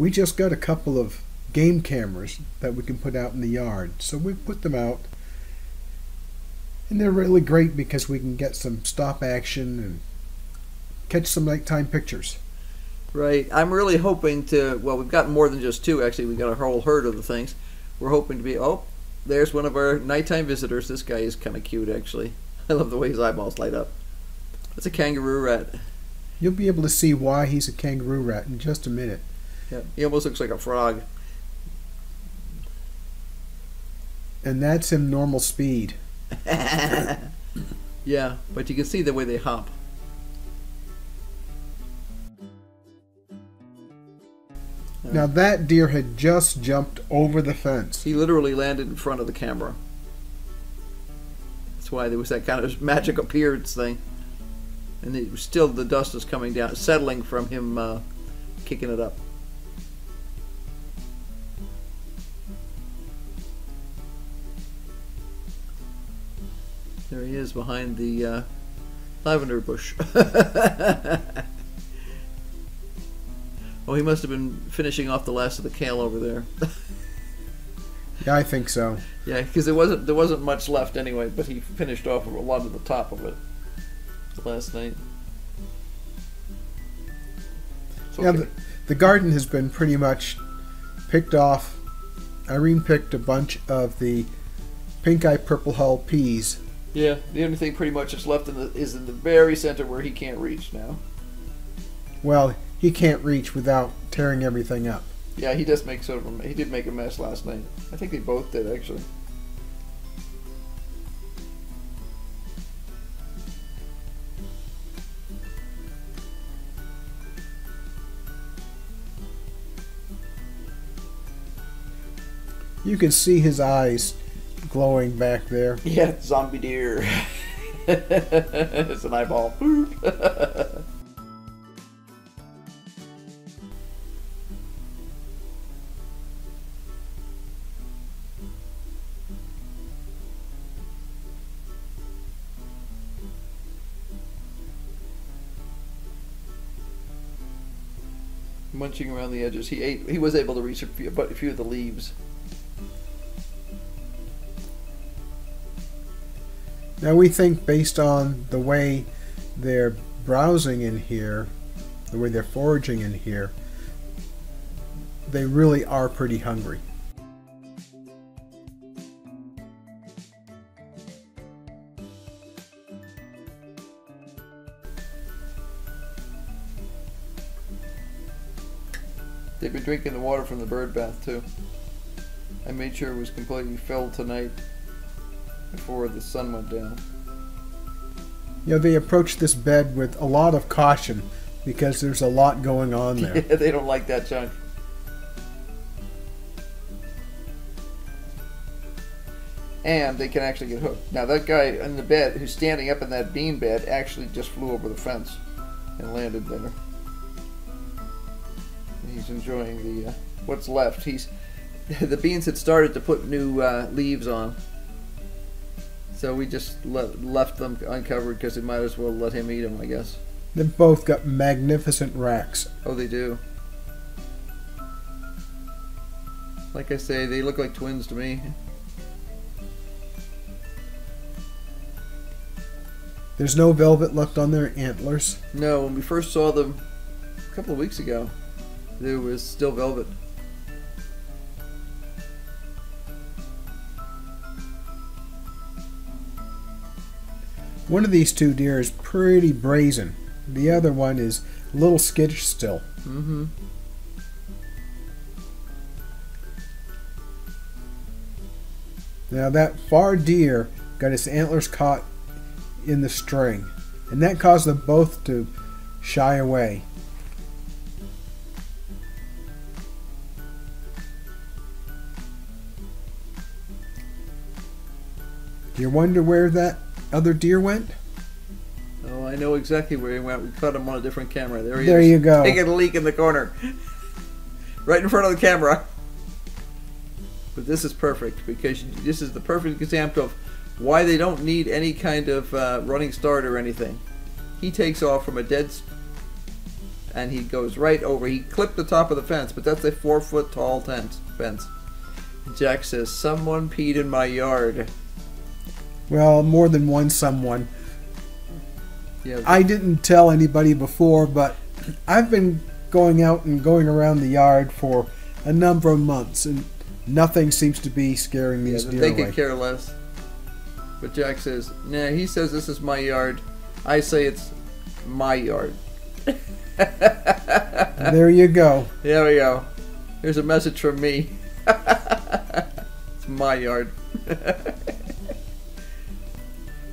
We just got a couple of game cameras that we can put out in the yard. So we put them out. And they're really great because we can get some stop action and catch some nighttime pictures. Right. I'm really hoping to, well, we've got more than just two, actually. We've got a whole herd of the things. We're hoping to be, oh, there's one of our nighttime visitors. This guy is kind of cute, actually. I love the way his eyeballs light up. That's a kangaroo rat. You'll be able to see why he's a kangaroo rat in just a minute. Yeah, he almost looks like a frog. And that's him normal speed. Yeah, but you can see the way they hop. Now that deer had just jumped over the fence. He literally landed in front of the camera. That's why there was that kind of magic appearance thing. And it was still, the dust is coming down, settling from him kicking it up. There he is behind the lavender bush. Oh, he must have been finishing off the last of the kale over there. Yeah, I think so. Yeah, because there wasn't much left anyway, but he finished off a lot of the top of it last night. Okay. Yeah, the garden has been pretty much picked off. Irene picked a bunch of the pink-eye purple hull peas. Yeah, the only thing pretty much that's left is in the very center where he can't reach now. Well, he can't reach without tearing everything up. Yeah, he does make he did make a mess last night. I think they both did, actually. You can see his eyes glowing back there. Yeah, zombie deer. It's an eyeball. Munching around the edges. He was able to reach a few of the leaves. Now we think, based on the way they're browsing in here, the way they're foraging in here, they really are pretty hungry. They've been drinking the water from the bird bath too. I made sure it was completely filled tonight before the sun went down. You know, they approach this bed with a lot of caution because there's a lot going on there. Yeah, they don't like that junk. And they can actually get hooked. Now that guy in the bed who's standing up in that bean bed actually just flew over the fence and landed there. He's enjoying the what's left. The beans had started to put new leaves on, so we just left them uncovered because we might as well let him eat them, I guess. They've both got magnificent racks. Oh, they do. Like I say, they look like twins to me. There's no velvet left on their antlers. No, when we first saw them a couple of weeks ago, there was still velvet. One of these two deer is pretty brazen. The other one is a little skittish still. Mm-hmm. Now that far deer got its antlers caught in the string, and that caused them both to shy away. Do you wonder where that other deer went? Oh, I know exactly where he went. We caught him on a different camera. There he is. There you go. Taking a leak in the corner. Right in front of the camera. But this is perfect because this is the perfect example of why they don't need any kind of running start or anything. He takes off from a dead and he goes right over. He clipped the top of the fence, but that's a 4-foot tall fence. Jack says, "Someone peed in my yard." Well, more than one someone. Yeah. I didn't tell anybody before, but I've been going out and going around the yard for a number of months, and nothing seems to be scaring these deer they away. could care less. But Jack says, "Nah." He says, "This is my yard." I say it's my yard. There you go. There we go. Here's a message from me. It's my yard.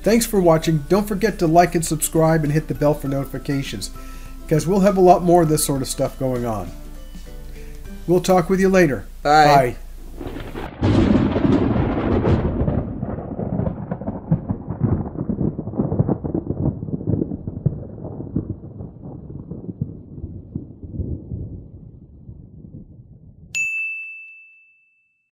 Thanks for watching. Don't forget to like and subscribe and hit the bell for notifications, because we'll have a lot more of this sort of stuff going on. We'll talk with you later. Bye. Bye.